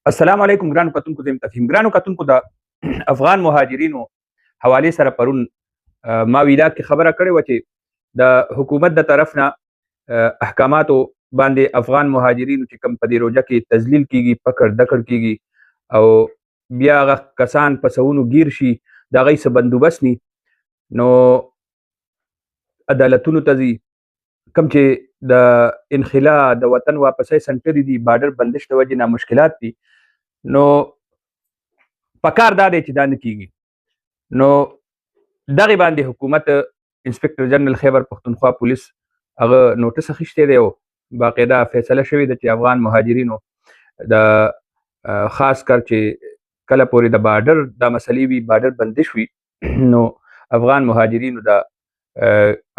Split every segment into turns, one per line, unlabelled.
السلام علیکم ګرانو کتونکو زه یم تفهیم ګرانو کتونکو د افغان مهاجرینو حوالې سره پرون ما ویلا کې خبره کړې وه چې د حکومت د طرف نه احکاماتو باندې افغان مهاجرینو چې کوم په دې روژه کې تذلیل کیږي پکړ دکړ کیږي او بیا هغه کسان په سوونو ګیر شي د هغوی څه بندوبست ني نو عدالتونو ته ځي کوم چې د انخلا د وطن واپسۍ سنټرې دي بارډر بندش د وجې نه مشکلات دي نو پکار دا دی چې دا نه کیږي نو دغې باندې حکومت انسپکټر جنرال خیبر پښتونخوا پولیس هغه نوټس اخیستی دی او باقاعده فیصله شوې ده چې افغان مهاجرینو د خاص کر چې کله پورې د بارډر دا مسلې وي بارډر بندش وي نو افغان مهاجرینو د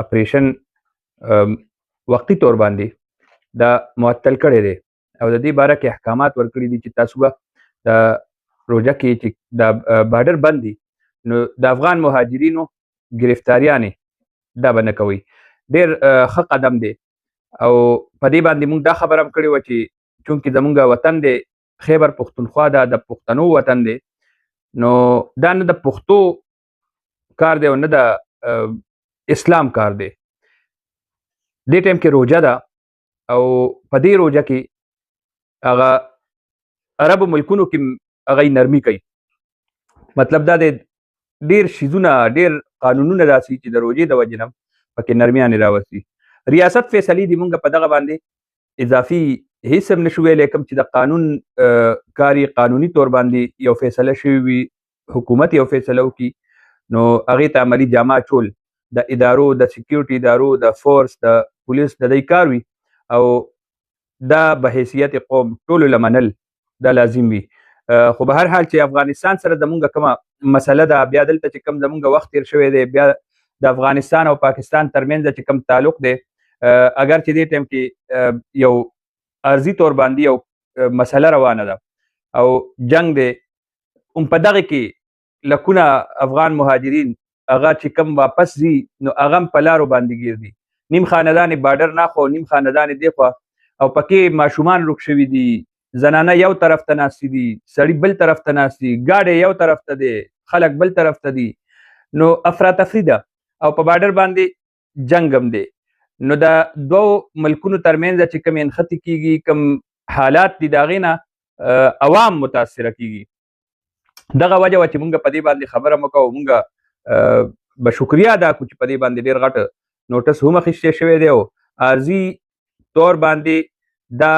اپریشن وقتي طور باندې دا معطل کړی دی او د دې باره کې احکامات ورکړي دي چې تاسو به د روژه کې چې د بارډر بند دي نو د افغان مهاجرینو ګرفتاریانې دا به نه کوئ ډېر ښه قدم دی او په دې باندې موږ دا خبره هم کړې وه چې چونکې زموږ وطن دی خیبر پښتونخوا دا د پښتنو وطن دی نو دا نه د پښتو کار دی او نه د اسلام کار دی دې ټایم کې روژه ده او په دې روژه کې هغه عربو ملکونو کې هغوی نرمي کوي مطلب دا دی ډېر شیزونه ډېر قانونونه داسې چې د روژې د وجې نه پکې نرمیانې راوستي ریاست فیصلې دي مونږ په دغه باندې اضافي هیڅ هم نشو ویلی کوم چې د قانون کاري قانوني طور باندې یو فیصله شوې وي حکومت یو فیصله وکړي نو هغې ته عملي جامه اچول د ادارو د سکیورټي ادارو د فورس د پولیس د دوی کار وي او دا به حیثیت قوم ټولو له منل دا لازم وي خو به هر حال چې افغانستان سره زمونږ کومه مسله ده بیا دلته چې کوم زمونږ وخت تیر شوی دی بیا د افغانستان او پاکستان ترمنځ چې کوم تعلق دی اگر چې دې ټایم کې یو عرضي طور باندې یو مسله روانه ده او جنگ دی هم په دغې کې لکونه افغان مهاجرین هغه چې کوم واپس ځي نو هغه هم په لارو باندې ګیر دي نیم خاندان بارډر ناخوا نیم خاندان دی خوا او پکې ماشومان روک شوي دي زنانه یو طرف ته ناستې دي سړي بل طرف ته ناست دي ګاډی یو طرف ته دی خلک بل طرف ته دي نو افراتفري ده او په بارډر باندې جنگ هم دی نو د دوو ملکونو ترمنځ چې کوم انخطې کیږي کوم حالات دي د هغې نه عوام متاثره کیږي دغه وجه وه چې مونږ په دې باندې خبره مه کوو مونږ به شکریا ادا کړو چې په دې باندې ډېر غټ نوټس هم اخیستی شوی دی او عارضي طور باندې دا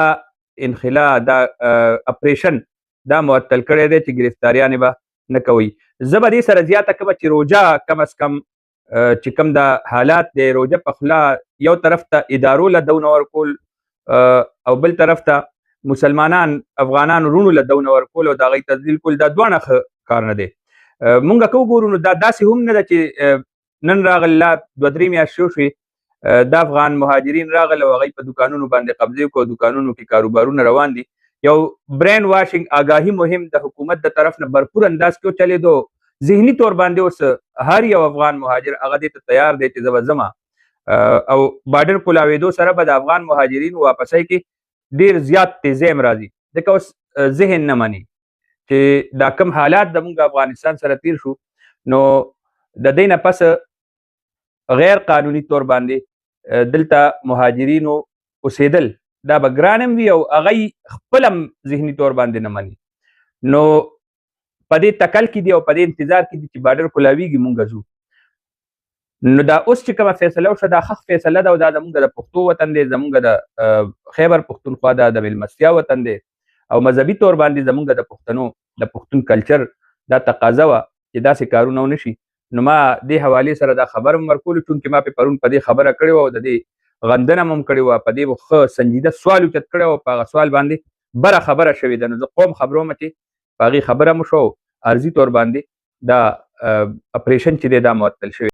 انخلا دا اپریشن دا معطل کړی دی چې ګرفتاریانې به نه کوي زه به دې سره زیاته کومه چې روژه کم از کم چې کوم دا حالات دی روژه په خوله یو طرف ته ادارو له دونه ورکول او بل طرف ته مسلمانان افغانان وروڼو له دونه ورکول او د هغوی تذلیل کول دا دواړه ښه کار نه دی مونږ که وګورو نو دا داسې هم نه ده چې نن راغل لا دوه درې میاشتې وشوې د افغان مهاجرین راغل او هغوی په دوکانونو باندې قبضې وکړو دوکانونو کې کاروبارونه روان دي یو برین واشنګ آګاهي مهم د حکومت د طرف نه بھرپور انداز کې وچلېدو ذهني طور باندې اوس هر یو افغان مهاجر هغه دې ته تیار دی چې زه به ځمه او بارډر کولاوېدو سره به د افغان مهاجرینو واپسۍ کې ډېر زیات تیزی هم راځي ځکه اوس ذهن نه مني چې دا کم حالات زموږ افغانستان سره تیر شو نو د دې نه پس غیر قانوني طور باندې دلته مهاجرینو اوسېدل دا به ګران هم وي او هغوی خپل هم ذهني طور باندې نه مني نو په دې تکل کې دي او په دې انتظار کې دي چې بارډر کولاویږي مونږ ځو نو دا اوس چې کومه فیصله وشوه دا ښه فیصله ده او دا زموږ د پښتو وطن دی زموږ د خیبر پښتونخوا دا د میلمستیا وطن دی او مذهبي طور باندې زموږ د پښتنو د پښتون کلچر دا تقاضا وه چې داسې کارونه ونه شي نو ما دې حوالې سره دا خبر هم ورکولو چونکې ما پرون په دې خبره کړې وه او د دې غندنه هم کړې وه په دې ښه سنجیده سوال اوچت کړی وه په هغه سوال باندې بره خبره شوې ده نو زه قوم خبرومه چې په هغې خبره مو شو عرضي طور باندې دا اپریشن چې دی دا معطل شوی